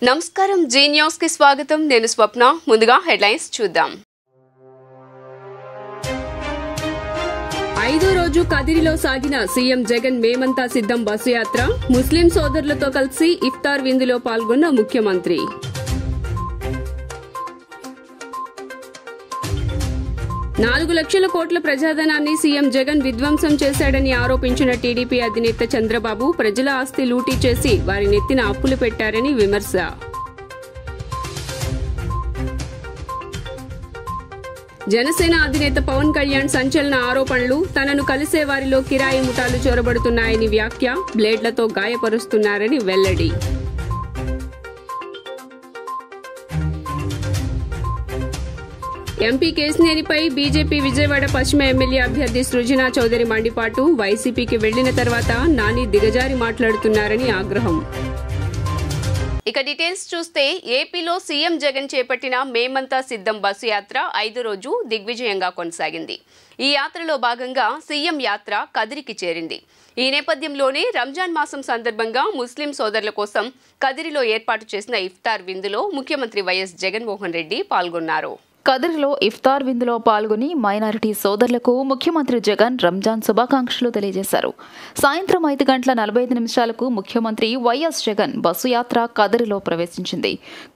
నమస్కారం G news కి స్వాగతం నేను స్వప్న ముందుగా హెడ్లైన్స్ చూద్దాం ఐదో రోజు కదిరిలో సాగిన సీఎం జగన్ మేమంతా సిద్ధం బస్సు యాత్ర ముస్లిం సోదరులతో కలిసి ఇఫ్తార్ విందులో పాల్గొన్న ముఖ్యమంత్రి 4 లక్షల కోట్ల ప్రజాధనాన్ని సీఎం జగన్ విధ్వంసం చేశాడని ఆరోపించిన టీడీపీ అధినేత చంద్రబాబు ప్రజల ఆస్తి లూటీ చేసి వారి నెత్తిన అప్పులు పెట్టారని విమర్శ. జనసేన అధినేత పవన్ కళ్యాణ్ సంచలన ఆరోపణలు తనను కలిసే వారిలో కిరాయి ముఠాలు చొరబడుతున్నాయని వ్యాఖ్య బ్లేడ్లతో గాయపరుస్తున్నారని వెల్లడి. ఎంపీ కేశినేనిపై బీజేపీ విజయవాడ పశ్చిమ ఎమ్మెల్యే అభ్యర్థి సృజనా చౌదరి మండిపాటు వైసీపీకి వెళ్లిన తర్వాత నాని దిగజారి మాట్లాడుతున్నారని ఆగ్రహం. ఇక డీటెయిల్స్ చూస్తే ఏపీలో సీఎం జగన్ చేపట్టిన మేమంతా సిద్ధం బస్సు యాత్ర 5వ రోజు దిగ్విజయంగా కొనసాగింది. ఈ యాత్రలో భాగంగా సీఎం యాత్ర కదిరికి చేరింది. ఈ నేపథ్యంలోనే రంజాన్ మాసం సందర్భంగా ముస్లిం సోదరుల కోసం కదిరిలో ఏర్పాటు చేసిన ఇఫ్తార్ విందులో ముఖ్యమంత్రి వైఎస్ జగన్మోహన్ రెడ్డి పాల్గొన్నారు. కదిరిలో ఇఫ్తార్ విందులో పాల్గొని మైనారిటీ సోదరులకు ముఖ్యమంత్రి జగన్ రంజాన్ శుభాకాంక్షలు తెలియజేశారు. సాయంత్రం 5:45 ముఖ్యమంత్రి వైఎస్ జగన్ బస్సు యాత్ర కదిరిలో ప్రవేశించింది.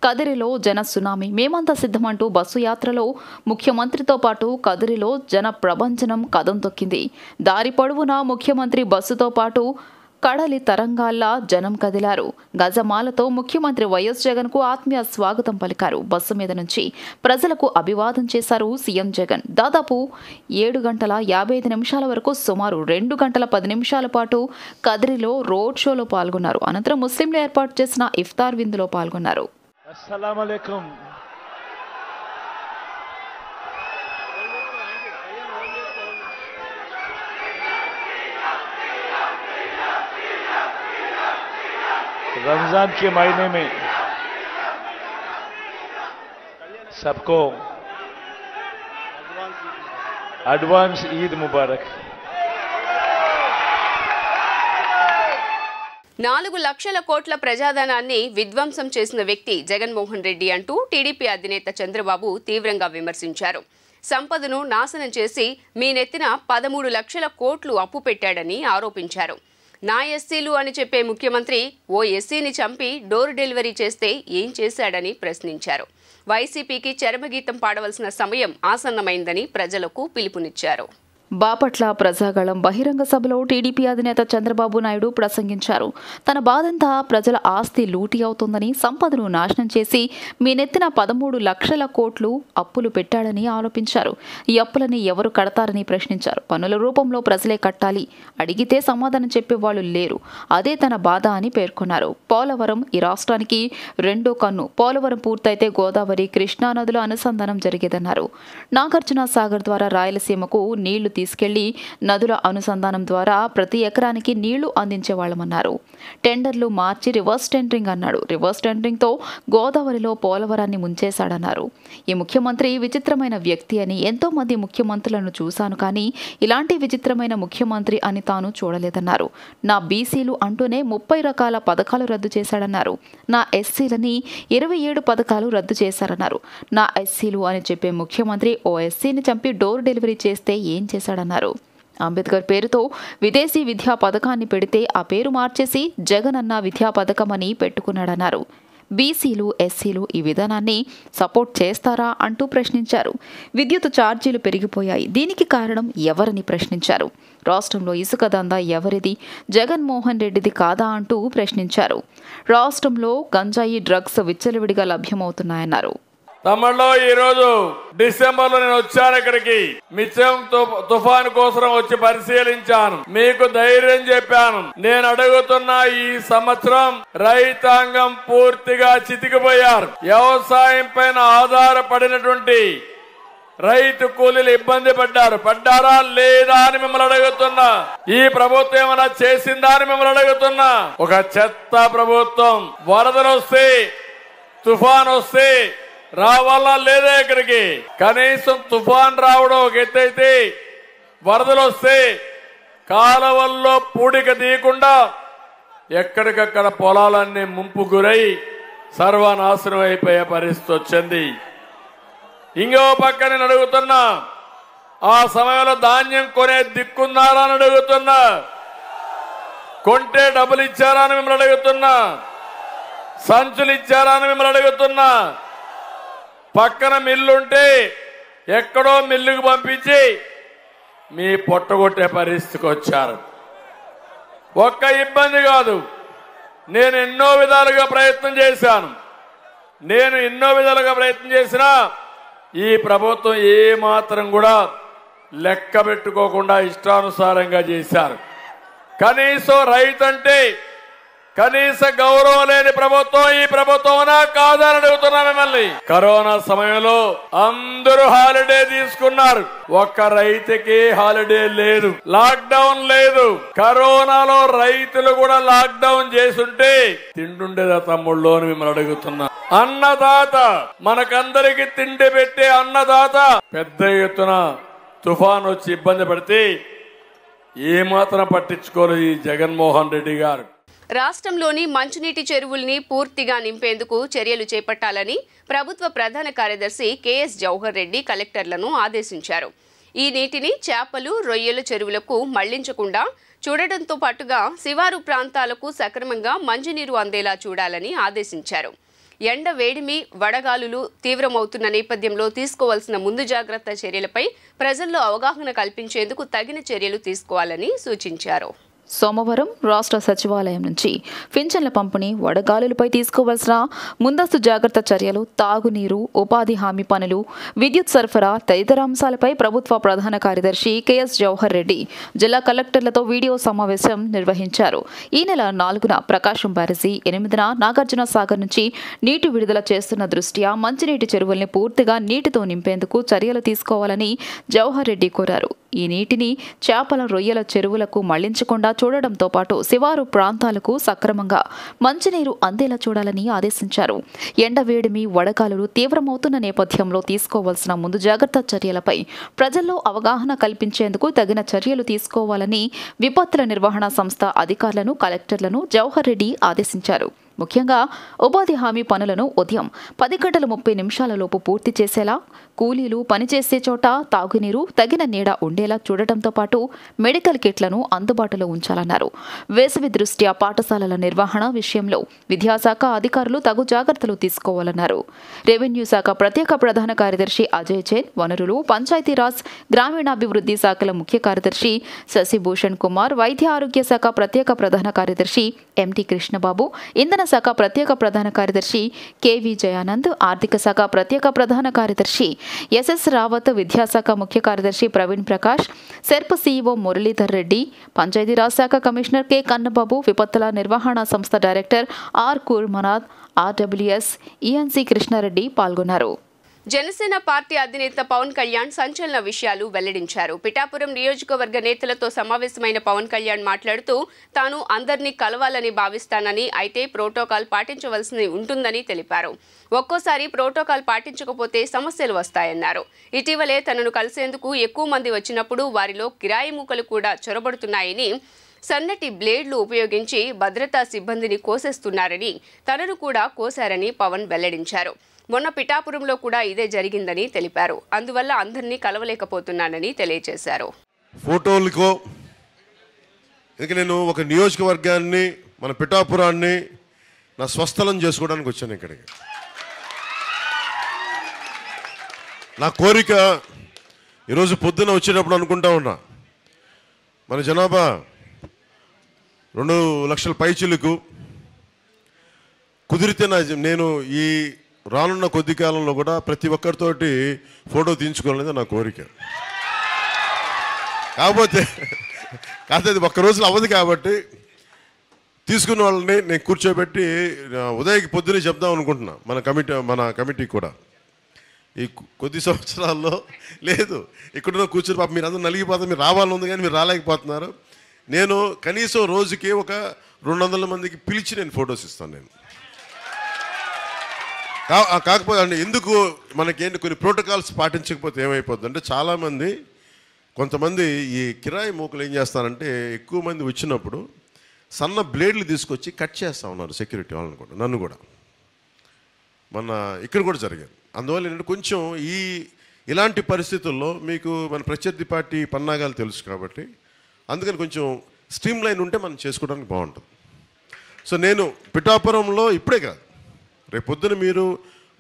కదిరిలో జన సునామీ మేమంతా సిద్ధమంటూ బస్సు యాత్రలో ముఖ్యమంత్రితో పాటు కదిరిలో జన ప్రభంజనం కదం తొక్కింది. దారి పొడవునా ముఖ్యమంత్రి బస్సుతో పాటు కడలి తరంగాల్లా జనం కదిలారు. గజమాలతో ముఖ్యమంత్రి వైఎస్ జగన్ కు ఆత్మీయ స్వాగతం పలికారు. బస్సు మీద నుంచి ప్రజలకు అభివాదం చేశారు సీఎం జగన్. దాదాపు 7:55 వరకు సుమారు 2 గంటల 10 నిమిషాల పాటు కదిరిలో రోడ్ షోలో పాల్గొన్నారు. అనంతరం ముస్లింలు ఏర్పాటు చేసిన ఇఫ్తార్ విందులో పాల్గొన్నారు. रमजान के महीने में सबको एडवांस ईद मुबारक. 4 లక్షల కోట్ల ప్రజాధనాన్ని విధ్వంసం చేసిన వ్యక్తి జగన్మోహన్ రెడ్డి అంటూ టీడీపీ అధినేత చంద్రబాబు తీవ్రంగా విమర్శించారు. సంపదను నాశనం చేసి మీ నెత్తిన 13 లక్షల కోట్లు అప్పు పెట్టాడని ఆరోపించారు. నా ఎస్సీలు అని చెప్పే ముఖ్యమంత్రి ఓ ఎస్సీని చంపి డోర్ డెలివరీ చేస్తే ఏం చేశాడని ప్రశ్నించారు. వైసీపీకి చరమగీతం పాడవలసిన సమయం ఆసన్నమైందని ప్రజలకు పిలుపునిచ్చారు. బాపట్ల ప్రజాగళం బహిరంగ సభలో టీడీపీ అధినేత చంద్రబాబు నాయుడు ప్రసంగించారు. తన బాధంతా ప్రజల ఆస్తి లూటీ అవుతుందని, సంపదను నాశనం చేసి మీ నెత్తిన 13 లక్షల కోట్లు అప్పులు పెట్టాడని ఆరోపించారు. ఈ అప్పులని ఎవరు కడతారని ప్రశ్నించారు. పన్నుల రూపంలో ప్రజలే కట్టాలి, అడిగితే సమాధానం చెప్పేవాళ్లు లేరు, అదే తన బాధ అని పేర్కొన్నారు. పోలవరం ఈ రాష్ట్రానికి 2వ కన్ను. పోలవరం పూర్తయితే గోదావరి, కృష్ణా నదుల అనుసంధానం జరిగేదన్నారు. నాగార్జున సాగర్ ద్వారా రాయలసీమకు నీళ్లు తీసుకెళ్లి నదుల అనుసంధానం ద్వారా ప్రతి ఎకరానికి నీళ్లు అందించేవాళ్లమన్నారు. టెండర్లు మార్చి రివర్స్ టెండరింగ్ అన్నాడు. రివర్స్ టెండరింగ్తో గోదావరిలో పోలవరాన్ని ముంచేశాడన్నారు. ఈ ముఖ్యమంత్రి విచిత్రమైన వ్యక్తి అని, ఎంతో మంది ముఖ్యమంత్రులను చూశాను కానీ ఇలాంటి విచిత్రమైన ముఖ్యమంత్రి అని తాను చూడలేదన్నారు. నా బీసీలు అంటూనే 30 రకాల పథకాలు రద్దు చేశాడన్నారు. నా ఎస్సీలని 27 పథకాలు రద్దు చేశారన్నారు. నా ఎస్సీలు అని చెప్పే ముఖ్యమంత్రి ఓ ఎస్సీని చంపి డోర్ డెలివరీ చేస్తే ఏం చేశాడన్నారు. అంబేద్కర్ పేరుతో విదేశీ విద్యా పథకాన్ని పెడితే ఆ పేరు మార్చేసి జగన్ అన్న విద్యా పథకం అని పెట్టుకున్నాడన్నారు. బీసీలు, ఎస్సీలు ఈ విధానాన్ని సపోర్ట్ చేస్తారా అంటూ ప్రశ్నించారు. విద్యుత్ ఛార్జీలు పెరిగిపోయాయి, దీనికి కారణం ఎవరని ప్రశ్నించారు. రాష్ట్రంలో ఇసుక దందా ఎవరిది, జగన్మోహన్ రెడ్డిది కాదా అంటూ ప్రశ్నించారు. రాష్ట్రంలో గంజాయి, డ్రగ్స్ విచ్చలవిడిగా లభ్యమవుతున్నాయన్నారు. తమిళలో ఈరోజు డిసెంబర్లో నేను వచ్చాను ఇక్కడికి. మిచ్చం తుఫాను కోసం వచ్చి పరిశీలించాను. మీకు ధైర్యం చెప్పాను. నేను అడుగుతున్న ఈ సంవత్సరం రైతాంగం పూర్తిగా చితికిపోయారు. వ్యవసాయం పైన ఆధారపడినటువంటి రైతు కూలీలు ఇబ్బంది పడ్డారా లేదా అని మిమ్మల్ని అడుగుతున్నా. ఈ ప్రభుత్వం ఏమైనా చేసిందా అని మిమ్మల్ని అడుగుతున్నా. ఒక చెత్త ప్రభుత్వం. వరదలు వస్తే, తుఫాన్ వస్తే రావాలా లేదా ఇక్కడికి? కనీసం తుఫాన్ రావడం ఒక ఎత్తైతే, వరదలు వస్తే కాలువల్లో పూడిక తీయకుండా ఎక్కడికక్కడ పొలాలన్నీ ముంపు గురై సర్వనాశనం అయిపోయే పరిస్థితి వచ్చింది. ఇంకో పక్క నేను అడుగుతున్నా, ఆ సమయంలో ధాన్యం కొనే దిక్కున్నారా అని అడుగుతున్నా, కొంటే డబ్బులు ఇచ్చారా అని మిమ్మల్ని అడుగుతున్నా, సంచులు ఇచ్చారా అని మిమ్మల్ని అడుగుతున్నా. పక్కన మిల్లుంటే ఎక్కడో మిల్లుకు పంపించి మీ పొట్టగొట్టే పరిస్థితికి వచ్చారు. ఒక్క ఇబ్బంది కాదు, నేను ఎన్నో విధాలుగా ప్రయత్నం చేసినా ఈ ప్రభుత్వం ఏమాత్రం కూడా లెక్క పెట్టుకోకుండా ఇష్టానుసారంగా చేశారు. కనీసం రైతంటే కనీస గౌరవం లేని ప్రభుత్వం ఈ ప్రభుత్వమనా కాదని అడుగుతున్నా మిమ్మల్ని. కరోనా సమయంలో అందరూ హాలిడే తీసుకున్నారు, ఒక్క రైతుకి హాలిడే లేదు, లాక్డౌన్ లేదు. కరోనాలో రైతులు కూడా లాక్డౌన్ చేసుంటే తిండుండేదా తమ్ముళ్ళు అని మిమ్మల్ని అడుగుతున్నా. అన్నదాత, మనకందరికి తిండి పెట్టే అన్నదాత పెద్ద ఎత్తున తుఫాన్ వచ్చి ఇబ్బంది పడితే ఏమాత్రం పట్టించుకోలేదు ఈ జగన్మోహన్ రెడ్డి గారు. రాష్ట్రంలోని మంచినీటి చెరువుల్ని పూర్తిగా నింపేందుకు చర్యలు చేపట్టాలని ప్రభుత్వ ప్రధాన కార్యదర్శి కెఎస్ జవహర్ రెడ్డి కలెక్టర్లను ఆదేశించారు. ఈ నీటిని చేపలు, రొయ్యల చెరువులకు మళ్లించకుండా చూడటంతో పాటుగా శివారు ప్రాంతాలకు సక్రమంగా మంచినీరు అందేలా చూడాలని ఆదేశించారు. ఎండ వేడిమి, వడగాలులు తీవ్రమవుతున్న నేపథ్యంలో తీసుకోవాల్సిన ముందు జాగ్రత్త చర్యలపై ప్రజల్లో అవగాహన కల్పించేందుకు తగిన చర్యలు తీసుకోవాలని సూచించారు. సోమవారం రాష్ట్ర సచివాలయం నుంచి పింఛన్ల పంపిణీ, వడగాలులపై తీసుకోవాల్సిన ముందస్తు జాగ్రత్త చర్యలు, తాగునీరు, ఉపాధి హామీ పనులు, విద్యుత్ సరఫరా తదితర అంశాలపై ప్రభుత్వ ప్రధాన కార్యదర్శి కెఎస్ జవహర్ రెడ్డి జిల్లా కలెక్టర్లతో వీడియో సమావేశం నిర్వహించారు. ఈ నెల 4న ప్రకాశం బ్యారేజీ, 8న నాగార్జున సాగర్ నుంచి నీటి విడుదల చేస్తున్న దృష్ట్యా మంచినీటి చెరువుల్ని పూర్తిగా నీటితో నింపేందుకు చర్యలు తీసుకోవాలని జవహర్ రెడ్డి కోరారు. ఈ నీటిని చేపల, రొయ్యల చెరువులకు మళ్లించకుండా చూడడంతో పాటు శివారు ప్రాంతాలకు సక్రమంగా మంచినీరు అందేలా చూడాలని ఆదేశించారు. ఎండవేడిమి, వడగాలులు తీవ్రమవుతున్న నేపథ్యంలో తీసుకోవాల్సిన ముందు జాగ్రత్త చర్యలపై ప్రజల్లో అవగాహన కల్పించేందుకు తగిన చర్యలు తీసుకోవాలని విపత్తుల నిర్వహణ సంస్థ అధికారులను, కలెక్టర్లను జవహర్ రెడ్డి ఆదేశించారు. ముఖ్యంగా ఉపాధి హామీ పనులను ఉదయం 10:30 పూర్తి చేసేలా, కూలీలు పనిచేసే చోట తాగునీరు, తగిన నీడ ఉండేలా చూడటంతో పాటు మెడికల్ కిట్లను అందుబాటులో ఉంచాలన్నారు. వేసవి దృష్ట్యా పాఠశాలల నిర్వహణ విషయంలో విద్యాశాఖ అధికారులు తగు జాగ్రత్తలు తీసుకోవాలన్నారు. రెవెన్యూ శాఖ ప్రత్యేక ప్రధాన కార్యదర్శి అజయ్ జైన్, వనరులు, పంచాయతీరాజ్, గ్రామీణాభివృద్ధి శాఖల ముఖ్య కార్యదర్శి శశిభూషణ్ కుమార్, వైద్య ఆరోగ్య శాఖ ప్రత్యేక ప్రధాన కార్యదర్శి ఎంటి కృష్ణబాబు, ఇంధన శాఖ ప్రత్యేక ప్రధాన కార్యదర్శి కెవి జయానంద్, ఆర్థిక శాఖ ప్రత్యేక ప్రధాన కార్యదర్శి ఎస్ఎస్ రావత్, విద్యాశాఖ ముఖ్య కార్యదర్శి ప్రవీణ్ ప్రకాష్, సెర్ప్ సీఈఓ మురళీధర్ రెడ్డి, పంచాయతీరాజ్ శాఖ కమిషనర్ కె కన్నబాబు, విపత్తుల నిర్వహణ సంస్థ director R Kurmanath, RWS ENC Krishna Reddy పాల్గొన్నారు. జనసేన పార్టీ అధినేత పవన్ కళ్యాణ్ సంచలన విషయాలు వెల్లడించారు. పిఠాపురం నియోజకవర్గ నేతలతో సమావేశమైన పవన్ కళ్యాణ్ మాట్లాడుతూ తాను అందరినీ కలవాలని భావిస్తానని, అయితే ప్రోటోకాల్ పాటించవలసి ఉంటుందని తెలిపారు. ఒక్కోసారి ప్రోటోకాల్ పాటించకపోతే సమస్యలు వస్తాయన్నారు. ఇటీవలే తనను కలిసేందుకు ఎక్కువ మంది వచ్చినప్పుడు వారిలో కిరాయి మూకలు కూడా చొరబడుతున్నాయని, సన్నటి బ్లేడ్లు ఉపయోగించి భద్రతా సిబ్బందిని కోసేస్తున్నారని, తనను కూడా కోశారని పవన్ వెల్లడించారు. మొన్న పిఠాపురంలో కూడా ఇదే జరిగిందని తెలిపారు. అందువల్ల అందరినీ కలవలేకపోతున్నానని తెలియజేశారు. ఫోటోలకో ఇక నేను ఒక నియోజకవర్గాన్ని, మన పిఠాపురాన్ని నా స్వస్థలం చేసుకోవడానికి వచ్చాను ఇక్కడికి. నా కోరిక ఈరోజు పొద్దున వచ్చేటప్పుడు అనుకుంటా ఉన్నా, మన జనాభా 2 లక్షల పైచిలకు కుదిరితే నేను ఈ రానున్న కొద్ది కాలంలో కూడా ప్రతి ఒక్కరితోటి ఫోటో తీయించుకోవాలనేది నా కోరిక. కాకపోతే అది ఒక్క రోజులో అవ్వదు కాబట్టి తీసుకున్న వాళ్ళని నేను కూర్చోబెట్టి ఉదయకి పొద్దునే చెప్దాం అనుకుంటున్నా. మన కమిటీ కూడా ఈ కొద్ది సంవత్సరాల్లో లేదు, ఇక్కడ కూర్చొని పాప మీరు అందరూ నలిగిపోతారు, మీరు రావాలని ఉంది కానీ మీరు రాలేకపోతున్నారు. నేను కనీసం రోజుకి ఒక 200 మందికి పిలిచి నేను ఫొటోస్ ఇస్తాను. నేను కాకపోతే అంటే ఎందుకు మనకేంటి కొన్ని ప్రోటోకాల్స్ పాటించకపోతే ఏమైపోద్ది అంటే, చాలామంది కొంతమంది ఈ కిరాయి మూకలు ఏం చేస్తారంటే, ఎక్కువ మంది వచ్చినప్పుడు సన్న బ్లేడ్లు తీసుకొచ్చి కట్ చేస్తూ ఉన్నారు సెక్యూరిటీ వాళ్ళని కూడా, నన్ను కూడా. మన ఇక్కడ కూడా జరిగాయి. అందువల్ల ఏంటంటే కొంచెం ఇలాంటి పరిస్థితుల్లో మీకు మన ప్రత్యర్థి పార్టీ పన్నాగాలు తెలుసు కాబట్టి అందుకని కొంచెం స్ట్రీమ్ లైన్ ఉంటే మనం చేసుకోవడానికి బాగుంటుంది. సో నేను పిఠాపురంలో ఇప్పుడే కాదు, రేపొద్దున మీరు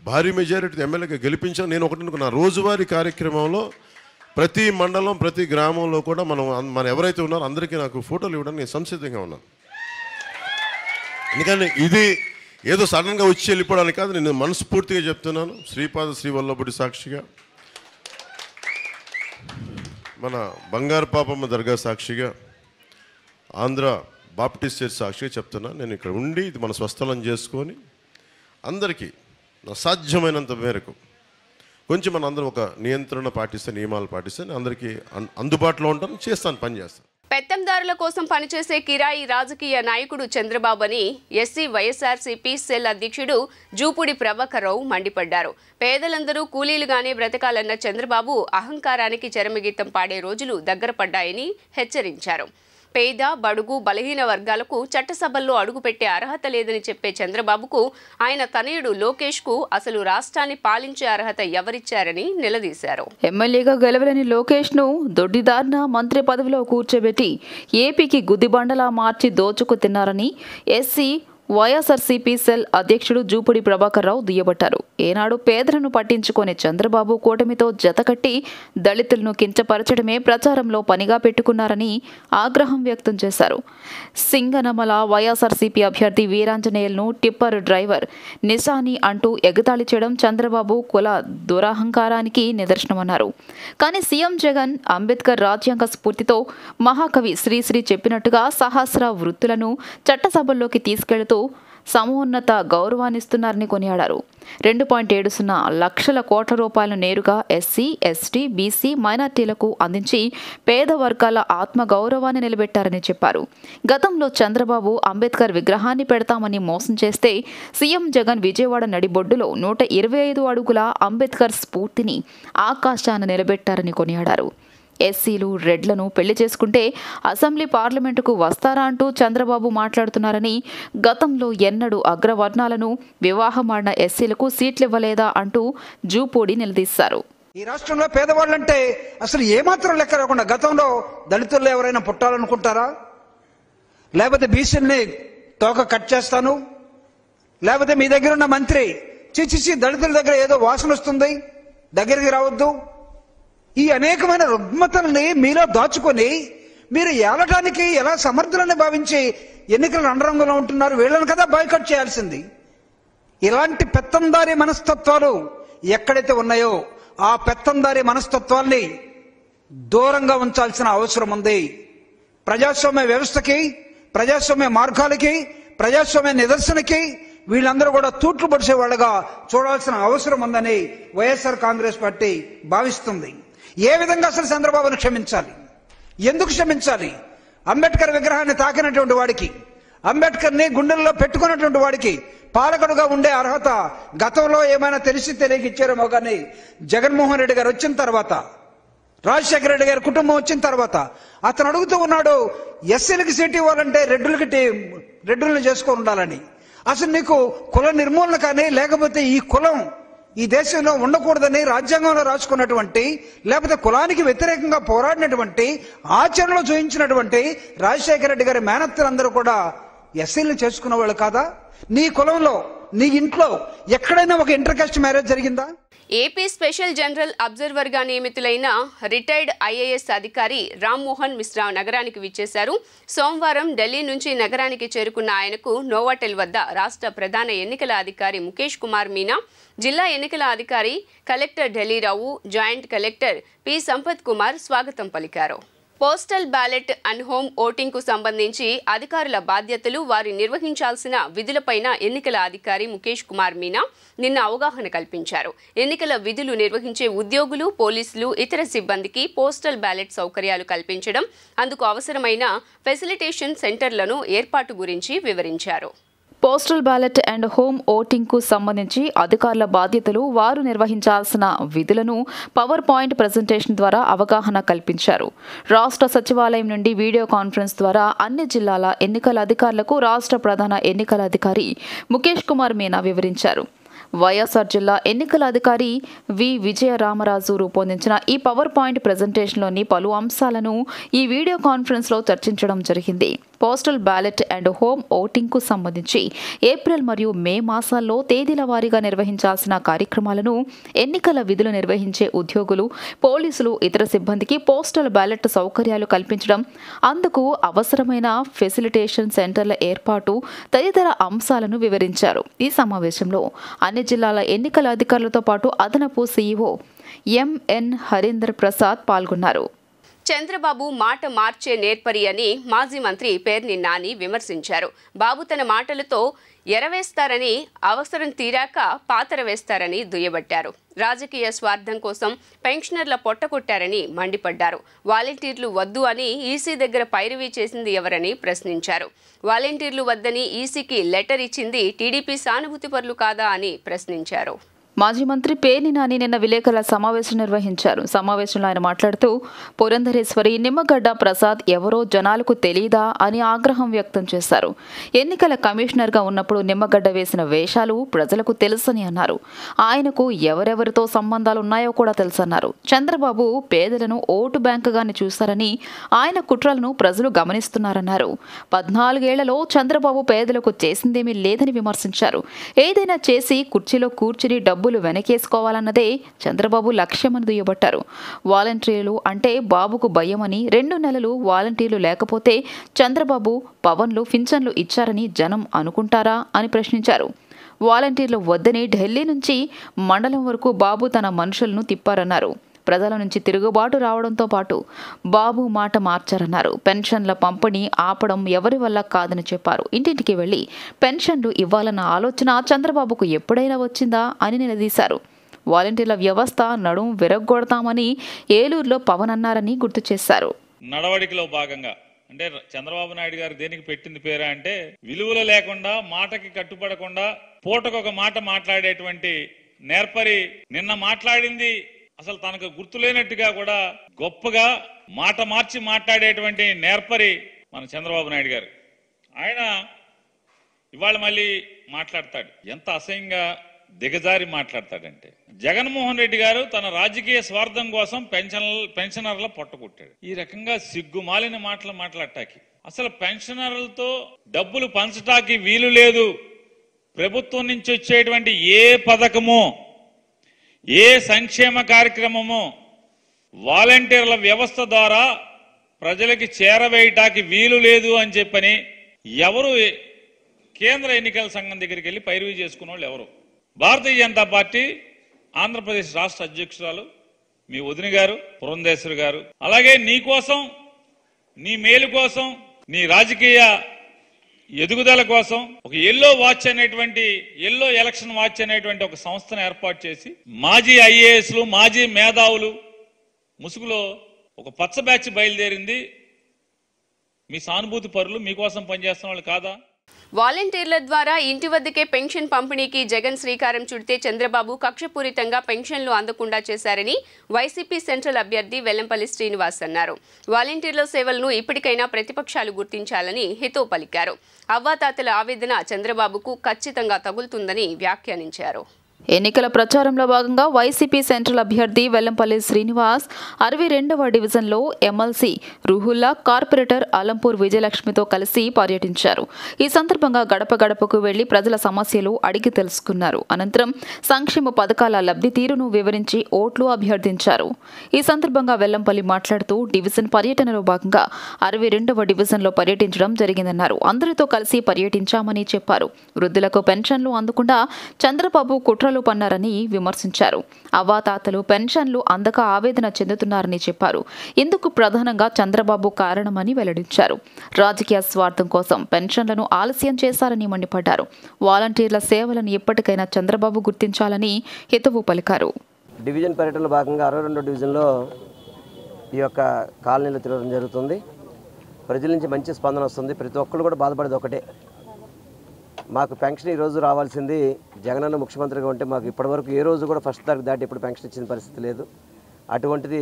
భారీ మెజారిటీ ఎమ్మెల్యేగా గెలిపించాను. నేను ఒకటి అనుకున్నా, రోజువారీ కార్యక్రమంలో ప్రతి మండలం ప్రతి గ్రామంలో కూడా మనం ఎవరైతే ఉన్నారో అందరికీ నాకు ఫోటోలు ఇవ్వడానికి నేను సంసిద్ధంగా ఉన్నాను. ఎందుకంటే ఇది ఏదో సడన్గా వచ్చి వెళ్ళిపోవడానికి కాదు, నేను మనస్ఫూర్తిగా చెప్తున్నాను. శ్రీపాద శ్రీవల్లభుడి సాక్షిగా, మన బంగారు పాపమ్మ దర్గా సాక్షిగా, ఆంధ్ర బాప్టిస్ట్ చర్చ్ సాక్షిగా చెప్తున్నా. నేను ఇక్కడ ఉండి ఇది మన స్వస్థలం చేసుకొని అందరికీ నా సాధ్యమైనంత మేరకు కొంచెం మన అందరం ఒక నియంత్రణ పాటిస్తే, నియమాలు పాటిస్తే అందరికీ అందుబాటులో ఉంటాను, చేస్తాను, పని చేస్తాను. పెత్తందారుల కోసం పనిచేసే కిరాయి రాజకీయ నాయకుడు చంద్రబాబుని ఎస్సీ వైఎస్ఆర్సీపీ సెల్ అధ్యక్షుడు జూపూడి ప్రభాకర్ రావు మండిపడ్డారు. పేదలందరూ కూలీలుగానే బ్రతకాలన్న చంద్రబాబు అహంకారానికి చరమగీతం పాడే రోజులు దగ్గర పడ్డాయని హెచ్చరించారు. పేద, బడుగు, బలహీన వర్గాలకు చట్టసభల్లో అడుగుపెట్టే అర్హత లేదని చెప్పే చంద్రబాబుకు ఆయన తనయుడు లోకేష్కు అసలు రాష్ట్రాన్ని పాలించే అర్హత ఎవరిచ్చారని నిలదీశారు. ఎమ్మెల్యేగా గెలవలేని లోకేష్ను దొడ్డిదారిన మంత్రి పదవిలో కూర్చోబెట్టి ఏపీకి గుదిబండలా మార్చి దోచుకు తిన్నారని ఎస్సీ వైఎస్ఆర్సీపీ సెల్ అధ్యక్షుడు జూపూడి ప్రభాకర్ రావు దుయ్యబట్టారు. ఏనాడు పేదలను పట్టించుకునే చంద్రబాబు కూటమితో జతకట్టి దళితులను కించపరచడమే ప్రచారంలో పనిగా పెట్టుకున్నారని ఆగ్రహం వ్యక్తం చేశారు. సింగనమల వైఎస్ఆర్సీపీ అభ్యర్థి వీరాంజనేయులను టిప్పర్ డ్రైవర్ నిశాని అంటూ ఎగతాళి చేయడం చంద్రబాబు కుల దురహంకారానికి నిదర్శనమన్నారు. కానీ సీఎం జగన్ అంబేద్కర్ రాజ్యాంగ స్ఫూర్తితో మహాకవి శ్రీశ్రీ చెప్పినట్టుగా సహస్ర వృత్తులను చట్టసభల్లోకి తీసుకెళ్తూ సమున్నత గౌరవాన్నిస్తున్నారని కొనియాడారు. 2.70 లక్షల కోట్ల రూపాయలను నేరుగా ఎస్సీ, ఎస్టీ, బీసీ, మైనార్టీలకు అందించి పేద వర్గాల ఆత్మగౌరవాన్ని నిలబెట్టారని చెప్పారు. గతంలో చంద్రబాబు అంబేద్కర్ విగ్రహాన్ని పెడతామని మోసం చేస్తే సీఎం జగన్ విజయవాడ నడిబొడ్డులో 125 అడుగుల అంబేద్కర్ స్ఫూర్తిని ఆకాశాన నిలబెట్టారని కొనియాడారు. ఎస్సీలు, రెడ్లను పెళ్లి చేసుకుంటే అసెంబ్లీ పార్లమెంటుకు వస్తారా అంటూ చంద్రబాబు మాట్లాడుతున్నారని, గతంలో ఎన్నడూ అగ్రవర్ణాలను వివాహమాడిన ఎస్సీలకు సీట్లు ఇవ్వలేదా అంటూ జూపూడి నిలదీశారు. ఈ రాష్ట్రంలో పేదవాళ్ళంటే అసలు ఏమాత్రం లెక్క రాకుండా గతంలో దళితుల్లో ఎవరైనా పుట్టాలనుకుంటారా? లేకపోతే బీసీల్ని తోక కట్ చేస్తాను, లేకపోతే మీ దగ్గర ఉన్న మంత్రి చిచిచి దళితుల దగ్గర ఏదో వాసన వస్తుంది, దగ్గరికి రావద్దు, ఈ అనేకమైన రుగ్మతల్ని మీలో దాచుకొని మీరు ఏలటానికి ఎలా సమర్థులని భావించి ఎన్నికల రణరంగంలో ఉంటున్నారు. వీళ్ళని కదా బాయ్కట్ చేయాల్సింది. ఇలాంటి పెత్తందారి మనస్తత్వాలు ఎక్కడైతే ఉన్నాయో ఆ పెత్తందారి మనస్తత్వాల్ని దూరంగా ఉంచాల్సిన అవసరం ఉంది. ప్రజాస్వామ్య వ్యవస్థకి, ప్రజాస్వామ్య మార్గాలకి, ప్రజాస్వామ్య నిదర్శనకి వీళ్ళందరూ కూడా తూట్లు పడిసే వాళ్ళగా చూడాల్సిన అవసరం ఉందని వైఎస్ఆర్ కాంగ్రెస్ పార్టీ భావిస్తుంది. ఏ విధంగా అసలు చంద్రబాబును క్షమించాలి? ఎందుకు క్షమించాలి? అంబేద్కర్ విగ్రహాన్ని తాకినటువంటి వాడికి, అంబేద్కర్ని గుండెల్లో పెట్టుకున్నటువంటి వాడికి పాలకుడుగా ఉండే అర్హత గతంలో ఏమైనా తెలిసి తెలియక ఇచ్చారేమో కానీ జగన్మోహన్ రెడ్డి గారు వచ్చిన తర్వాత, రాజశేఖర రెడ్డి గారి కుటుంబం వచ్చిన తర్వాత అతను అడుగుతూ ఉన్నాడు, ఎస్సీలకి సీట్ ఇవ్వాలంటే రెడ్డులను చేసుకొని ఉండాలని. అసలు నీకు కుల నిర్మూలన కానీ, లేకపోతే ఈ కులం ఈ దేశంలో ఉండకూడదని రాజ్యాంగంలో రాసుకున్నటువంటి, లేకపోతే కులానికి వ్యతిరేకంగా పోరాడినటువంటి, ఆచరణలో చూపించినటువంటి రాజశేఖర రెడ్డి గారి మేనత్తలందరూ కూడా ఎస్సీలను చేసుకున్న వాళ్ళు కాదా? నీ కులంలో, నీ ఇంట్లో ఎక్కడైనా ఒక ఇంటర్ కాస్ట్ మ్యారేజ్ జరిగిందా? ఏపీ స్పెషల్ జనరల్ అబ్జర్వర్గా నియమితులైన రిటైర్డ్ ఐఏఎస్ అధికారి రామ్మోహన్ మిశ్రా నగరానికి విచ్చేశారు. సోమవారం ఢిల్లీ నుంచి నగరానికి చేరుకున్న ఆయనకు నోవాటెల్ వద్ద రాష్ట్ర ప్రధాన ఎన్నికల అధికారి ముఖేష్ కుమార్ మీనా, జిల్లా ఎన్నికల అధికారి collector Dilli Rao, joint collector P Sampath Kumar స్వాగతం పలికారు. పోస్టల్ బ్యాలెట్ అండ్ హోమ్ ఓటింగ్కు సంబంధించి అధికారుల బాధ్యతలు, వారి నిర్వహించాల్సిన విధులపైన ఎన్నికల అధికారి ముఖేష్ కుమార్ మీనా నిన్న అవగాహన కల్పించారు. ఎన్నికల విధులు నిర్వహించే ఉద్యోగులు, పోలీసులు, ఇతర సిబ్బందికి పోస్టల్ బ్యాలెట్ సౌకర్యాలు కల్పించడం, అందుకు అవసరమైన ఫెసిలిటేషన్ సెంటర్లను ఏర్పాటు గురించి వివరించారు. పోస్టల్ బ్యాలెట్ అండ్ హోమ్ ఓటింగ్కు సంబంధించి అధికారుల బాధ్యతలు, వారు నిర్వహించాల్సిన విధులను పవర్ పాయింట్ ప్రజెంటేషన్ ద్వారా అవగాహన కల్పించారు. రాష్ట్ర సచివాలయం నుండి వీడియో కాన్ఫరెన్స్ ద్వారా అన్ని జిల్లాల ఎన్నికల అధికారులకు రాష్ట్ర ప్రధాన ఎన్నికల అధికారి ముఖేష్ కుమార్ మీనా వివరించారు. వైఎస్ఆర్ జిల్లా ఎన్నికల అధికారి వి విజయరామరాజు రూపొందించిన ఈ పవర్ పాయింట్ ప్రెజెంటేషన్లోని పలు అంశాలను ఈ వీడియో కాన్ఫరెన్స్లో చర్చించడం జరిగింది. పోస్టల్ బ్యాలెట్ అండ్ హోమ్ ఓటింగ్కు సంబంధించి ఏప్రిల్ మరియు మే మాసాల్లో తేదీల వారీగా నిర్వహించాల్సిన కార్యక్రమాలను, ఎన్నికల విధులు నిర్వహించే ఉద్యోగులు, పోలీసులు, ఇతర సిబ్బందికి పోస్టల్ బ్యాలెట్ సౌకర్యాలు కల్పించడం, అందుకు అవసరమైన ఫెసిలిటేషన్ సెంటర్ల ఏర్పాటు తదితర అంశాలను వివరించారు. ఈ సమావేశంలో అన్ని జిల్లాల ఎన్నికల అధికారులతో పాటు అదనపు సీఈఓ ఎంఎన్ హరీందర్ ప్రసాద్ పాల్గొన్నారు. చంద్రబాబు మాట మార్చే నేర్పరి అని మాజీ మంత్రి పేర్ని నాని విమర్శించారు. బాబు తన మాటలతో ఎరవేస్తారని, అవసరం తీరాక పాతర వేస్తారని దుయ్యబట్టారు. రాజకీయ స్వార్థం కోసం పెన్షనర్ల పొట్టకొట్టారని మండిపడ్డారు. వాలంటీర్లు వద్దు అని ఈసీ దగ్గర పైరవీ చేసింది ఎవరని ప్రశ్నించారు. వాలంటీర్లు వద్దని ఈసీకి లెటర్ ఇచ్చింది టీడీపీ సానుభూతిపరులు కాదా అని ప్రశ్నించారు. మాజీ మంత్రి పేర్ని నాని నిన్న విలేకరుల సమావేశం నిర్వహించారు. సమావేశంలో ఆయన మాట్లాడుతూ పురంధరేశ్వరి, నిమ్మగడ్డ ప్రసాద్ ఎవరో జనాలకు తెలీదా అని ఆగ్రహం వ్యక్తం చేశారు. ఎన్నికల కమిషనర్గా ఉన్నప్పుడు నిమ్మగడ్డ వేసిన వేషాలు ప్రజలకు తెలుసని అన్నారు. ఆయనకు ఎవరెవరితో సంబంధాలు ఉన్నాయో కూడా తెలుసన్నారు. చంద్రబాబు పేదలను ఓటు బ్యాంకుగానే చూశారని, ఆయన కుట్రలను ప్రజలు గమనిస్తున్నారన్నారు. 14 ఏళ్లలో చంద్రబాబు పేదలకు చేసిందేమీ లేదని విమర్శించారు. ఏదైనా చేసి కుర్చీలో కూర్చుని డబ్బులు వెనకేసుకోవాలన్నదే చంద్రబాబు లక్ష్యమని దుయ్యబట్టారు. వాలంటీర్లు అంటే బాబుకు భయమని, 2 నెలలు వాలంటీర్లు లేకపోతే చంద్రబాబు పవన్లు పింఛన్లు ఇచ్చారని జనం అనుకుంటారా అని ప్రశ్నించారు. వాలంటీర్లు వద్దని ఢిల్లీ నుంచి మండలం వరకు బాబు తన మనుషులను తిప్పారన్నారు. ప్రజల నుంచి తిరుగుబాటు రావడంతో పాటు బాబు మాట మార్చారన్నారు. పెన్షన్ల పంపిణీ ఆపడం ఎవరి వల్ల కాదని చెప్పారు. ఇంటింటికి వెళ్లి పెన్షన్లు ఇవ్వాలన్న ఆలోచన చంద్రబాబుకు ఎప్పుడైనా వచ్చిందా అని నిలదీశారు. వాలంటీర్ల వ్యవస్థ నడుం విరగ్గొడతామని ఏలూరులో పవన్ అన్నారని గుర్తు చేశారు. నడవడికలో భాగంగా అంటే చంద్రబాబు నాయుడు గారు దేనికి పెట్టింది పేరా అంటే, విలువలు లేకుండా, మాటకి కట్టుబడకుండా, పూటకొక మాట మాట్లాడేటువంటి నేర్పరి. నిన్న మాట్లాడింది అసలు తనకు గుర్తులేనట్టుగా కూడా గొప్పగా మాట మార్చి మాట్లాడేటువంటి నేర్పరి మన చంద్రబాబు నాయుడు గారు. ఆయన ఇవాళ మళ్ళీ మాట్లాడతాడు. ఎంత అసహ్యంగా దిగజారి మాట్లాడతాడంటే, జగన్మోహన్ రెడ్డి గారు తన రాజకీయ స్వార్థం కోసం పెన్షనర్ల పొట్టకొట్టాడు. ఈ రకంగా సిగ్గుమాలిన మాటలు మాట్లాడటానికి, అసలు పెన్షనర్లతో డబ్బులు పంచటానికి వీలు లేదు. ప్రభుత్వం నుంచి వచ్చేటువంటి ఏ పథకము, ఏ సంక్షేమ కార్యక్రమము వాలంటీర్ల వ్యవస్థ ద్వారా ప్రజలకి చేరవేయటానికి వీలు లేదు అని చెప్పని ఎవరు కేంద్ర ఎన్నికల సంఘం దగ్గరికి వెళ్ళి పైరవీ చేసుకున్న వాళ్ళు ఎవరు? భారతీయ జనతా పార్టీ ఆంధ్రప్రదేశ్ రాష్ట్ర అధ్యక్షురాలు మీ వదిన గారు పురంధేశ్వరి గారు, అలాగే నీ కోసం, నీ మేలు కోసం, నీ రాజకీయ ఎదుగుదల కోసం ఒక ఎల్లో ఎలక్షన్ వాచ్ అనేటువంటి ఒక సంస్థను ఏర్పాటు చేసి మాజీ ఐఏఎస్లు, మాజీ మేధావులు ముసుగులో ఒక పచ్చ బ్యాచ్ బయలుదేరింది. మీ సానుభూతి పరులు మీకోసం పనిచేస్తున్న వాళ్ళు కాదా? వాలంటీర్ల ద్వారా ఇంటి వద్దకే పెన్షన్ పంపిణీకి జగన్ శ్రీకారం చుడితే చంద్రబాబు కక్షపూరితంగా పెన్షన్లు అందకుండా చేశారని వైసీపీ సెంట్రల్ అభ్యర్థి వెల్లంపల్లి శ్రీనివాస్ అన్నారు. వాలంటీర్ల సేవలను ఇప్పటికైనా ప్రతిపక్షాలు గుర్తించాలని హితవు పలికారు. అవ్వాతాతల ఆవేదన చంద్రబాబుకు ఖచ్చితంగా తగులుతుందని వ్యాఖ్యానించారు. ఎన్నికల ప్రచారంలో భాగంగా వైసీపీ సెంట్రల్ అభ్యర్థి వెల్లంపల్లి శ్రీనివాస్ 62వ డివిజన్లో ఎమ్మెల్సీ రుహుల్లా, కార్పొరేటర్ అలంపూర్ విజయలక్ష్మితో కలిసి పర్యటించారు. ఈ సందర్భంగా గడప గడపకు వెళ్లి ప్రజల సమస్యలు అడిగి తెలుసుకున్నారు. అనంతరం సంక్షేమ పథకాల లబ్ధి తీరును వివరించి ఓట్లు అభ్యర్థించారు. ఈ సందర్భంగా వెల్లంపల్లి మాట్లాడుతూ డివిజన్ పర్యటనలో భాగంగా 62వ డివిజన్లో పర్యటించడం జరిగిందన్నారు. అందరితో కలిసి పర్యటించామని చెప్పారు. వృద్ధులకు పెన్షన్లు అందకుండా చంద్రబాబు కుట్ర పన్నారని విమర్శించారు. అవ్వాతాతలు పెన్షన్లు అందక ఆవేదన చెందుతున్నారని చెప్పారు. ఇందుకు ప్రధానంగా చంద్రబాబు కారణమని వెల్లడించారు. రాజకీయ స్వార్థం కోసం పెన్షన్లను ఆలస్యం చేశారని మండిపడ్డారు. వాలంటీర్ల సేవలను ఎప్పటికైనా చంద్రబాబు గుర్తించాలని హితవు పలికారు. డివిజన్ పర్యటనలో భాగంగా 62వ డివిజన్లో ఈ యొక్క కాలనీలో తిరగడం జరుగుతుంది. ప్రజల నుంచి మంచి స్పందన వస్తుంది. ప్రతి ఒక్కరు కూడా బాధపడేది ఒకటే, మాకు పెన్షన్ ఈరోజు రావాల్సింది జగనన్న ముఖ్యమంత్రిగా ఉంటే మాకు ఇప్పటివరకు ఏ రోజు కూడా 1st తారీఖు దాటి ఇప్పుడు పెన్షన్ ఇచ్చిన పరిస్థితి లేదు. అటువంటిది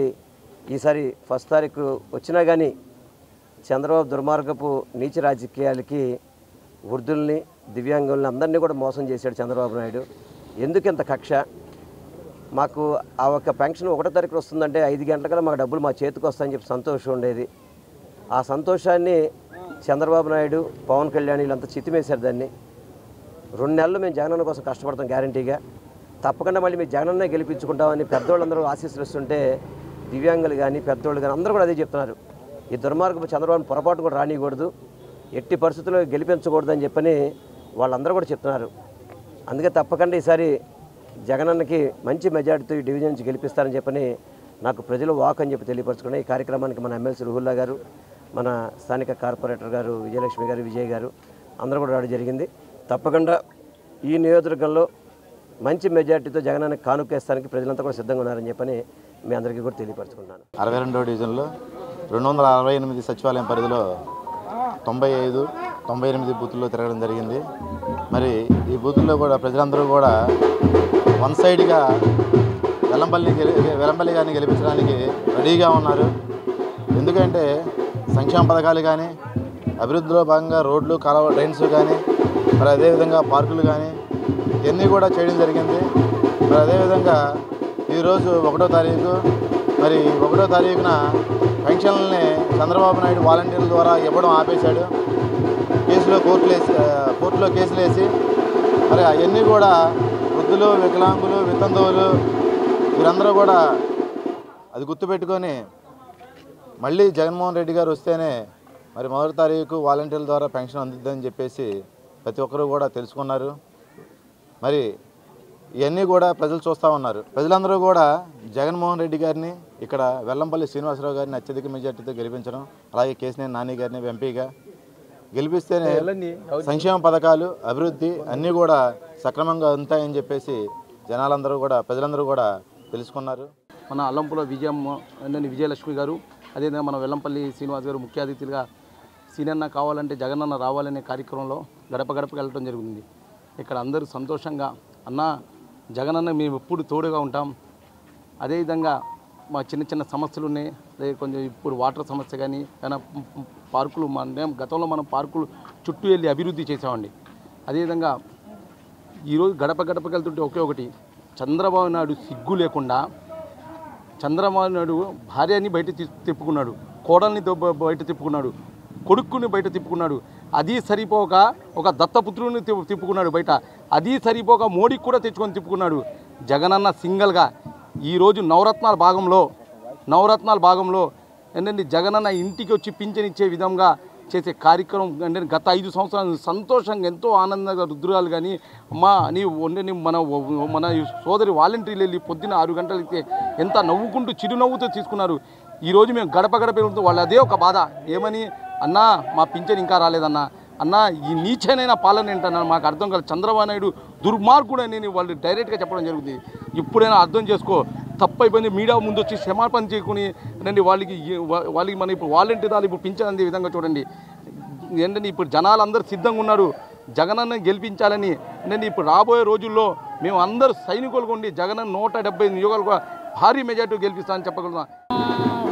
ఈసారి 1st తారీఖు వచ్చినా కానీ చంద్రబాబు దుర్మార్గపు నీచ రాజకీయాలకి వృద్ధుల్ని, దివ్యాంగుల్ని అందరినీ కూడా మోసం చేశాడు చంద్రబాబు నాయుడు. ఎందుకు ఇంత కక్ష? మాకు ఆ ఒక్క పెన్షన్ 1వ తారీఖు వస్తుందంటే 5 గంటలకల్లా మాకు డబ్బులు మా చేతికి వస్తాయని చెప్పి సంతోషం ఉండేది. ఆ సంతోషాన్ని చంద్రబాబు నాయుడు, పవన్ కళ్యాణ్ వీళ్ళంతా చితిమేశారు. దాన్ని 2 నెలలు మేము జగనన్న కోసం కష్టపడతాం గ్యారంటీగా, తప్పకుండా మళ్ళీ మేము జగనన్నే గెలిపించుకుంటామని పెద్దవాళ్ళందరూ ఆశీస్సులు ఇస్తుంటే దివ్యాంగులు కానీ పెద్దవాళ్ళు కానీ అందరూ కూడా అదే చెప్తున్నారు. ఈ దుర్మార్గపు చంద్రబాబుని పొరపాటు కూడా రానియకూడదు, ఎట్టి పరిస్థితుల్లో గెలిపించకూడదు అని చెప్పని వాళ్ళందరూ కూడా చెప్తున్నారు. అందుకే తప్పకుండా ఈసారి జగనన్నకి మంచి మెజార్టీతో ఈ డివిజన్ నుంచి గెలిపిస్తారని చెప్పని నాకు ప్రజలు వాక్ అని చెప్పి తెలియపరచుకున్నాయి. ఈ కార్యక్రమానికి మన ఎమ్మెల్సీ రుహుల్లా గారు, మన స్థానిక కార్పొరేటర్ గారు విజయలక్ష్మి గారు, విజయ్ గారు అందరూ కూడా రావడం జరిగింది. తప్పకుండా ఈ నియోజకవర్గంలో మంచి మెజార్టీతో జగనన్నకి కానుకేస్తానికి ప్రజలంతా కూడా సిద్ధంగా ఉన్నారని చెప్పని మీ అందరికీ కూడా తెలియపరచుకున్నాను. 62వ డివిజన్లో 268 సచివాలయం పరిధిలో 95, 98 బూతుల్లో తిరగడం జరిగింది. మరి ఈ బూతుల్లో కూడా ప్రజలందరూ కూడా వన్ సైడ్గా వెల్లంపల్లి గారిని గెలిపించడానికి రెడీగా ఉన్నారు. ఎందుకంటే సంక్షేమ పథకాలు కానీ, అభివృద్ధిలో భాగంగా రోడ్లు, కాలువ, డ్రైన్స్ కానీ, మరి అదేవిధంగా పార్కులు కానీ ఇవన్నీ కూడా చేయడం జరిగింది. మరి అదేవిధంగా ఈరోజు 1వ తారీఖు, మరి 1వ తారీఖున పెన్షన్లని చంద్రబాబు నాయుడు వాలంటీర్ల ద్వారా ఇవ్వడం ఆపేశాడు. కోర్టులో కేసులు వేసి మరి అవన్నీ కూడా వృద్ధులు, వికలాంగులు, వితంతువులు వీరందరూ కూడా అది గుర్తుపెట్టుకొని మళ్ళీ జగన్మోహన్ రెడ్డి గారు వస్తేనే మరి 1వ తారీఖు వాలంటీర్ల ద్వారా పెన్షన్ అందుతుందని చెప్పేసి ప్రతి ఒక్కరూ కూడా తెలుసుకున్నారు. మరి ఇవన్నీ కూడా ప్రజలు చూస్తూ ఉన్నారు. ప్రజలందరూ కూడా జగన్మోహన్ రెడ్డి గారిని, ఇక్కడ వెల్లంపల్లి శ్రీనివాసరావు గారిని అత్యధిక మెజార్టీతో గెలిపించడం, అలాగే కేశినేని నాని గారిని ఎంపీగా గెలిపిస్తేనే సంక్షేమ పథకాలు, అభివృద్ధి అన్నీ కూడా సక్రమంగా ఉంటాయని చెప్పేసి జనాలందరూ కూడా, ప్రజలందరూ కూడా తెలుసుకున్నారు. మన అల్లంపుల విజయలక్ష్మి గారు, అదేవిధంగా మన వెల్లంపల్లి శ్రీనివాస్ గారు ముఖ్య అతిథులుగా సీనన్న కావాలంటే జగనన్న రావాలనే కార్యక్రమంలో గడప గడపకి వెళ్ళడం జరిగింది. ఇక్కడ అందరూ సంతోషంగా అన్న జగనన్న మేము ఎప్పుడు తోడుగా ఉంటాం, అదేవిధంగా మా చిన్న చిన్న సమస్యలు ఉన్నాయి, అదే కొంచెం ఇప్పుడు వాటర్ సమస్య కానీ ఏమైనా పార్కులు, గతంలో మనం పార్కులు చుట్టూ వెళ్ళి అభివృద్ధి చేసామండి. అదేవిధంగా ఈరోజు గడప గడపకి వెళ్తుంటే ఒకే ఒకటి, చంద్రబాబు నాయుడు సిగ్గు లేకుండా చంద్రబాబు నాయుడు భార్యని బయట తిప్పుకున్నాడు, కోడల్ని బయట తిప్పుకున్నాడు, కొడుకుని బయట తిప్పుకున్నాడు. అది సరిపోక ఒక దత్తపుత్రుని తిప్పుకున్నాడు బయట. అది సరిపోక మోడీకి కూడా తెచ్చుకొని తిప్పుకున్నాడు. జగనన్న సింగల్గా ఈరోజు నవరత్నాల భాగంలో ఏంటంటే జగనన్న ఇంటికి వచ్చి పింఛనిచ్చే విధంగా చేసే కార్యక్రమం అంటే గత 5 సంవత్సరాలు సంతోషంగా ఎంతో ఆనందంగా రుద్రాలు కానీ మన సోదరి వాలంటీర్లు వెళ్ళి పొద్దున్న 6 గంటలకి ఎంత నవ్వుకుంటూ చిరునవ్వుతో తీసుకున్నారు. ఈరోజు మేము గడప వెళ్తూ వాళ్ళు అదే ఒక బాధ, ఏమని అన్నా మా పింఛన్ ఇంకా రాలేదన్నా, అన్నా ఈ నీచనైన పాలన ఏంటన్నా మాకు అర్థం కాదు, చంద్రబాబు నాయుడు దుర్మార్గుడు అని వాళ్ళు డైరెక్ట్గా చెప్పడం జరుగుతుంది. ఇప్పుడైనా అర్థం చేసుకో, తప్పు అయిపోయింది, మీడియా ముందు వచ్చి క్షమాపణ చేసుకుని రండి. వాళ్ళకి మన ఇప్పుడు వాలంటీర్ ఇప్పుడు పింఛన్ అందే విధంగా చూడండి. ఏంటంటే ఇప్పుడు జనాలు అందరూ సిద్ధంగా ఉన్నారు జగనన్న గెలిపించాలని. ఏంటంటే ఇప్పుడు రాబోయే రోజుల్లో మేము అందరూ సైనికులుగా ఉండి జగనన్న 170 నియోజకవర్గాలు భారీ మెజార్టీ గెలిపిస్తామని చెప్పగలుగుతాం.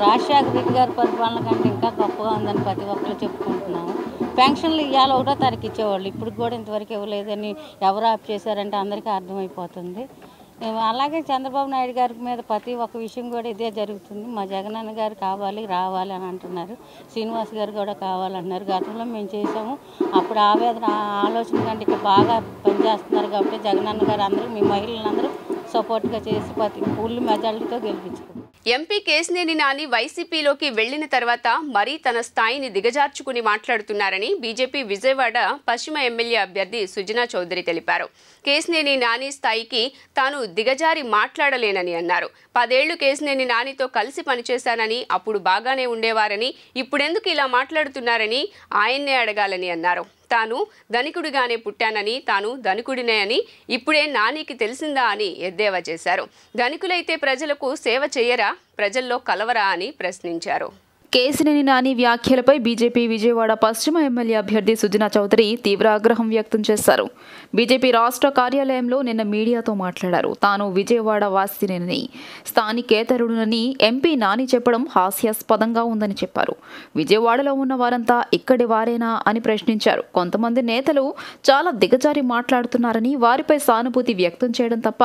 రాజశేఖర రెడ్డి గారి పరిపాలన కంటే ఇంకా గొప్పగా ఉందని ప్రతి ఒక్కరు చెప్పుకుంటున్నాము. పెన్షన్లు ఇవాళ 1వ తారీఖు ఇచ్చేవాళ్ళు, ఇప్పుడు కూడా ఇంతవరకు ఇవ్వలేదని ఎవరు ఆప్ చేశారంటే అందరికీ అర్థమైపోతుంది. అలాగే చంద్రబాబు నాయుడు గారి మీద ప్రతి ఒక్క విషయం కూడా ఇదే జరుగుతుంది. మా జగనన్న గారు రావాలి అని అంటున్నారు, శ్రీనివాస్ గారు కూడా కావాలంటున్నారు. గతంలో మేము చేసాము, అప్పుడు ఆలోచన కంటే ఇక్కడ బాగా పనిచేస్తున్నారు కాబట్టి జగనన్న గారు అందరూ మీ మహిళలందరూ సపోర్ట్గా చేసి ప్రతి ఫుల్ మెజారిటీతో గెలిపించుకున్నారు. ఎంపీ కేశినేని నాని వైసీపీలోకి వెళ్లిన తర్వాత మరీ తన స్థాయిని దిగజార్చుకుని మాట్లాడుతున్నారని బీజేపీ విజయవాడ పశ్చిమ ఎమ్మెల్యే అభ్యర్థి సుజనా చౌదరి తెలిపారు. కేశినేని నాని స్థాయికి తాను దిగజారి మాట్లాడలేనని అన్నారు. 10 ఏళ్లు కేశినేని నానితో కలిసి పనిచేశానని, అప్పుడు బాగానే ఉండేవారని, ఇప్పుడెందుకు ఇలా మాట్లాడుతున్నారని ఆయన్నే అడగాలని అన్నారు. తాను ధనికుడిగానే పుట్టానని, తాను ధనికుడినే అని ఇప్పుడే నానికి తెలిసిందా అని ఎద్దేవా చేశారు. ధనికులైతే ప్రజలకు సేవ చేయరా, ప్రజల్లో కలవరా అని ప్రశ్నించారు. కేసినేని నాని వ్యాఖ్యలపై బీజేపీ విజయవాడ పశ్చిమ ఎమ్మెల్యే అభ్యర్థి సుజనా చౌదరి తీవ్ర ఆగ్రహం వ్యక్తం చేశారు. బీజేపీ రాష్ట్ర కార్యాలయంలో నిన్న మీడియాతో మాట్లాడారు. తాను విజయవాడ వాసినేనని, స్థానికేతరుడునని ఎంపీ నాని చెప్పడం హాస్యాస్పదంగా ఉందని చెప్పారు. విజయవాడలో ఉన్న వారంతా ఇక్కడి వారేనా అని ప్రశ్నించారు. కొంతమంది నేతలు చాలా దిగజారి మాట్లాడుతున్నారని, వారిపై సానుభూతి వ్యక్తం చేయడం తప్ప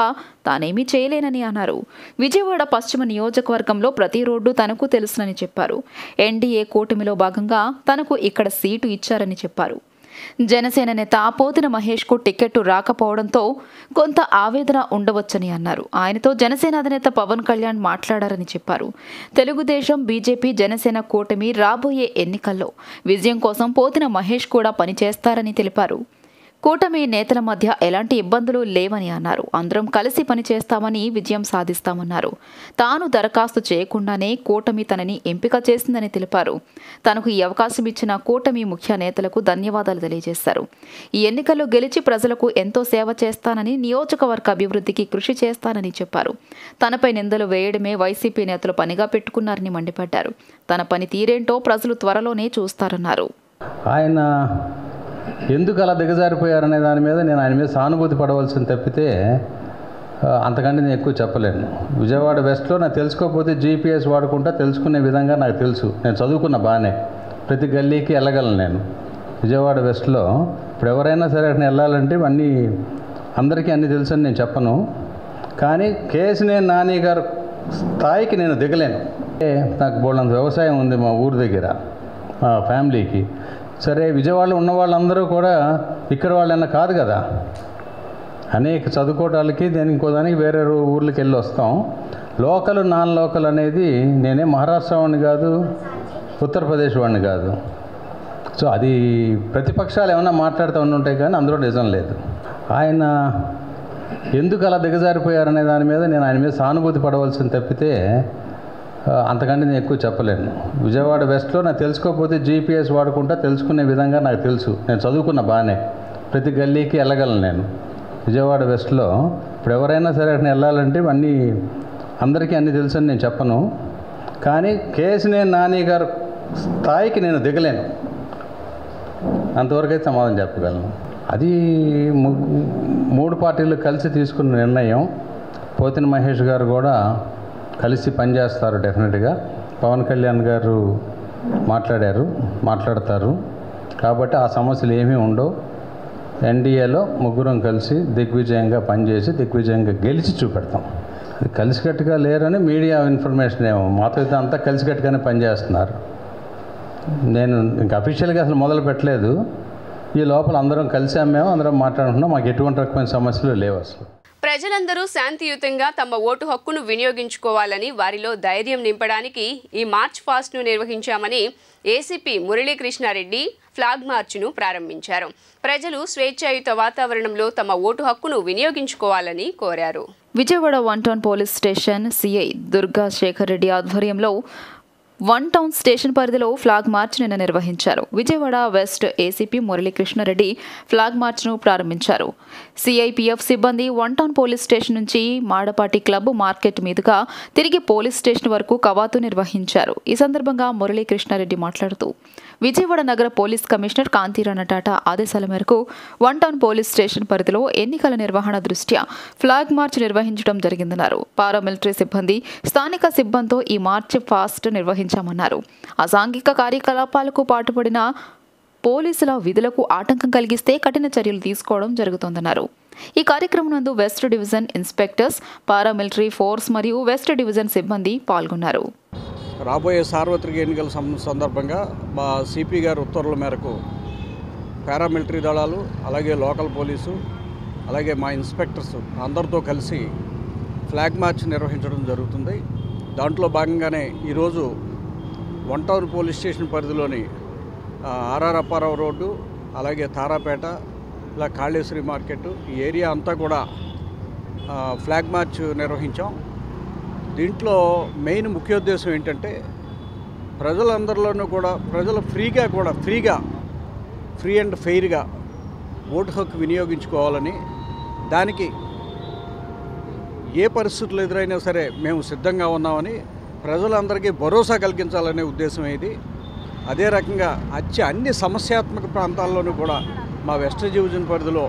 తానేమీ చేయలేనని అన్నారు. విజయవాడ పశ్చిమ నియోజకవర్గంలో ప్రతి రోడ్డు తనకు తెలుసునని చెప్పారు. ఎన్డీఏ కూటమిలో భాగంగా తనకు ఇక్కడ సీటు ఇచ్చారని చెప్పారు. జనసేన నేత పోతిన మహేష్కు టికెట్ రాకపోవడంతో కొంత ఆవేదన ఉండవచ్చని అన్నారు. ఆయనతో జనసేన అధినేత పవన్ కళ్యాణ్ మాట్లాడారని చెప్పారు. తెలుగుదేశం, బీజేపీ, జనసేన కూటమి రాబోయే ఎన్నికల్లో విజయం కోసం పోతిన మహేష్ కూడా పనిచేస్తారని తెలిపారు. కూటమి నేతల మధ్య ఎలాంటి ఇబ్బందులు లేవని అన్నారు. అందరం కలిసి పనిచేస్తామని, విజయం సాధిస్తామన్నారు. తాను దరఖాస్తు చేయకుండానే కూటమి తనని ఎంపిక చేసిందని తెలిపారు. తనకు ఈ అవకాశం ఇచ్చిన కూటమి ముఖ్య నేతలకు ధన్యవాదాలు తెలియజేశారు. ఈ ఎన్నికల్లో గెలిచి ప్రజలకు ఎంతో సేవ చేస్తానని, నియోజకవర్గ అభివృద్ధికి కృషి చేస్తానని చెప్పారు. తనపై నిందలు వేయడమే వైసీపీ నేతలు పనిగా పెట్టుకున్నారని మండిపడ్డారు. తన పని తీరేంటో ప్రజలు త్వరలోనే చూస్తారన్నారు. ఆయన ఎందుకు అలా దిగజారిపోయారనే దాని మీద నేను ఆయన మీద సానుభూతి పడవలసింది తప్పితే అంతకంటే నేను ఎక్కువ చెప్పలేను. విజయవాడ వెస్ట్లో నాకు తెలుసుకోకపోతే జీపీఎస్ వాడుకుంటా తెలుసుకునే విధంగా నాకు తెలుసు. నేను చదువుకున్న బాగానే, ప్రతి గల్లీకి వెళ్ళగలను నేను. విజయవాడ వెస్ట్లో ఇప్పుడు ఎవరైనా సరే అక్కడ వెళ్ళాలంటే అందరికీ అన్నీ తెలుసు అని నేను చెప్పను. కానీ కేసినేని నాని గారు స్థాయికి నేను దిగలేను. నాకు బోళ్ళంత వ్యవసాయం ఉంది మా ఊరి దగ్గర, మా ఫ్యామిలీకి. సరే, విజయవాడలో ఉన్న వాళ్ళందరూ కూడా ఇక్కడ వాళ్ళన్నా కాదు కదా. అనేక చదువుకోవటాలకి ఇంకో దానికి వేరే ఊర్లకి వెళ్ళి వస్తాం. లోకల్, నాన్ లోకల్ అనేది నేనే మహారాష్ట్ర వాడిని కాదు, ఉత్తరప్రదేశ్ వాడిని కాదు. సో అది ప్రతిపక్షాలు ఏమైనా మాట్లాడుతూ ఉంటాయి కానీ అందులో నిజం లేదు. ఆయన ఎందుకు అలా దిగజారిపోయారనే దాని మీద నేను ఆయన మీద సానుభూతి పడవలసింది తప్పితే అంతకంటే నేను ఎక్కువ చెప్పలేను. విజయవాడ వెస్ట్లో నాకు తెలుసుకోకపోతే జీపీఎస్ వాడుకుంటా తెలుసుకునే విధంగా నాకు తెలుసు. నేను చదువుకున్న బాగానే, ప్రతి గల్లీకి వెళ్ళగలను నేను. విజయవాడ వెస్ట్లో ఇప్పుడు ఎవరైనా సరే అక్కడ వెళ్ళాలంటే అందరికీ అన్నీ తెలుసు అని నేను చెప్పను. కానీ కేసినేని నాని గారు స్థాయికి నేను దిగలేను. అంతవరకు అయితే సమాధానం చెప్పగలను. అది 3 పార్టీలు కలిసి తీసుకున్న నిర్ణయం. పోతిన మహేష్ గారు కూడా కలిసి పనిచేస్తారు డెఫినెట్గా. పవన్ కళ్యాణ్ గారు మాట్లాడతారు. కాబట్టి ఆ సమస్యలు ఏమీ ఉండవు. ఎన్డీఏలో ముగ్గురం కలిసి దిగ్విజయంగా పనిచేసి దిగ్విజయంగా గెలిచి చూపెడతాం. అది కలిసికట్టుగా లేరని మీడియా ఇన్ఫర్మేషన్ ఏమో. మాతో అయితే అంతా కలిసికట్టుగానే పనిచేస్తున్నారు. నేను ఇంకా అఫీషియల్గా అసలు మొదలు పెట్టలేదు. ఈ లోపల అందరం కలిసాం, మేము అందరం మాట్లాడుకుంటున్నాం. మాకు ఎటువంటి రకమైన సమస్యలు లేవు అసలు. ప్రజలందరూ శాంతియుతంగా తమ ఓటు హక్కును వినియోగించుకోవాలని, వారిలో ధైర్యం నింపడానికి ఈ మార్చ్ ఫాస్ట్ ను నిర్వహించామని ఏసీపీ మురళీకృష్ణారెడ్డి ఫ్లాగ్ మార్చ్ను ప్రారంభించారు. ప్రజలు స్వేచ్ఛాయుత వాతావరణంలో తమ ఓటు హక్కును వినియోగించుకోవాలని కోరారు. Vijayawada 1 town police station CI Durga Shekar Reddy ఆధ్వర్యంలో 1 టౌన్ స్టేషన్ పరిధిలో ఫ్లాగ్ మార్చ్ నిన్న నిర్వహించారు. Vijayawada west ACP Muralikrishna Reddy flag మార్చ్ను ప్రారంభించారు. సిఐపిఎఫ్ సిబ్బంది 1 టౌన్ పోలీస్ స్టేషన్ నుంచి మాడపాటి క్లబ్ మార్కెట్ మీదుగా తిరిగి పోలీస్ స్టేషన్ వరకు కవాతు నిర్వహించారు. ఈ సందర్భంగా మురళీకృష్ణారెడ్డి మాట్లాడుతూ విజయవాడ నగర పోలీస్ కమిషనర్ కాంతిరాణ టాటా ఆదేశాల మేరకు 1 టౌన్ పోలీస్ స్టేషన్ పరిధిలో ఎన్నికల నిర్వహణ దృష్ట్యా ఫ్లాగ్ మార్చ్ నిర్వహించడం జరిగిందన్నారు. పారామిలిటరీ సిబ్బంది, స్థానిక సిబ్బందితో ఈ మార్చ్ ఫాస్ట్ నిర్వహించామన్నారు. అసాంఘిక కార్యకలాపాలకు పాటుపడిన పోలీసుల విధులకు ఆటంకం కలిగిస్తే కఠిన చర్యలు తీసుకోవడం జరుగుతోందన్నారు. ఈ కార్యక్రమం నందు west division inspectors, paramilitary force మరియు వెస్ట్ డివిజన్ సిబ్బంది పాల్గొన్నారు. రాబోయే సార్వత్రిక ఎన్నికల సందర్భంగా మా సిపి గారి ఉత్తర్వుల మేరకు పారామిలిటరీ దళాలు, అలాగే లోకల్ పోలీసు, అలాగే మా ఇన్స్పెక్టర్స్ అందరితో కలిసి ఫ్లాగ్ మార్చ్ నిర్వహించడం జరుగుతుంది. దాంట్లో భాగంగానే ఈరోజు 1 టౌన్ పోలీస్ స్టేషన్ పరిధిలోని ఆర్ఆర్ అప్పారావు రోడ్డు, అలాగే తారాపేట, ఇలా కాళేశ్వరి మార్కెట్, ఈ ఏరియా అంతా కూడా ఫ్లాగ్ మార్చ్ నిర్వహించాం. దీంట్లో మెయిన్ ముఖ్యోద్దేశం ఏంటంటే ప్రజలందరిలోనూ కూడా ప్రజలు ఫ్రీగా ఫ్రీ అండ్ ఫెయిర్గా ఓటు హక్కు వినియోగించుకోవాలని, దానికి ఏ పరిస్థితులు ఎదురైనా సరే మేము సిద్ధంగా ఉన్నామని ప్రజలందరికీ భరోసా కలిగించాలనే ఉద్దేశం ఇది. అదే రకంగా అన్ని సమస్యాత్మక ప్రాంతాల్లోనూ కూడా మా వెస్ట్ డివిజన్ పరిధిలో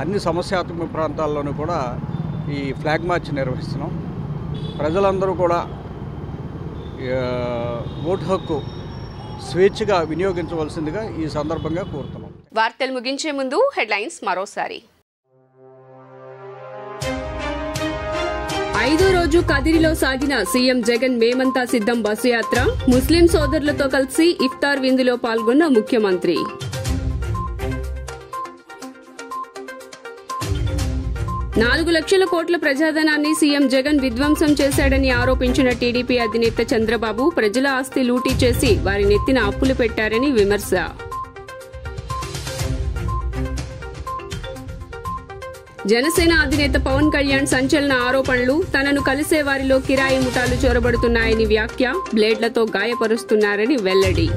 అన్ని సమస్యాత్మక ప్రాంతాల్లోనూ కూడా ఈ ఫ్లాగ్ మార్చ్ నిర్వహిస్తున్నాం. ప్రజలందరూ కూడా ఓటు హక్కు స్వేచ్ఛగా వినియోగించవలసిందిగా ఈ సందర్భంగా కోరుతున్నాం. వార్తలు ముగించే ముందు హెడ్లైన్స్ మరోసారి. 5వ రోజు కదిరిలో సాగిన సీఎం జగన్ మేమంతా సిద్ధం బస్సు యాత్ర. ముస్లిం సోదరులతో కలిసి ఇఫ్తార్ విందులో పాల్గొన్న ముఖ్యమంత్రి. 4 లక్షల కోట్ల ప్రజాధనాన్ని సీఎం జగన్ విధ్వంసం చేశాడని ఆరోపించిన టీడీపీ అధినేత చంద్రబాబు ప్రజల ఆస్తి లూటీ చేసి వారి నెత్తిన అప్పులు పెట్టారని విమర్శ. జనసేన అధినేత పవన్ కళ్యాణ్ సంచలన ఆరోపణలు. తనను కలిసే వారిలో కిరాయి ముఠాలు చొరబడుతున్నాయని వ్యాఖ్య. బ్లేడ్లతో గాయపరుస్తున్నారని వెల్లడి.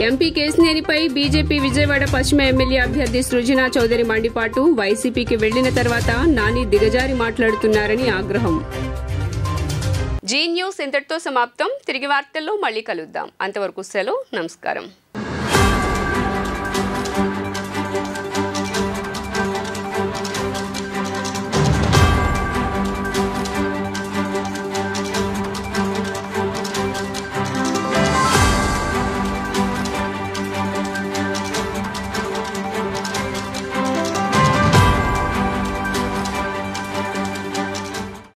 ఎంపీ కేసినేనిపై బీజేపీ విజయవాడ పశ్చిమ ఎమ్మెల్యే అభ్యర్థి సృజనా చౌదరి మండిపాటు. వైసీపీకి వెళ్లిన తర్వాత నాని దిగజారి మాట్లాడుతున్నారని ఆగ్రహం. జీ న్యూస్ ఇంతటితో సమాప్తం. తిరిగి వార్తల్లో మళ్లీ కలుద్దాం. అంతవరకు సెలవు. నమస్కారం.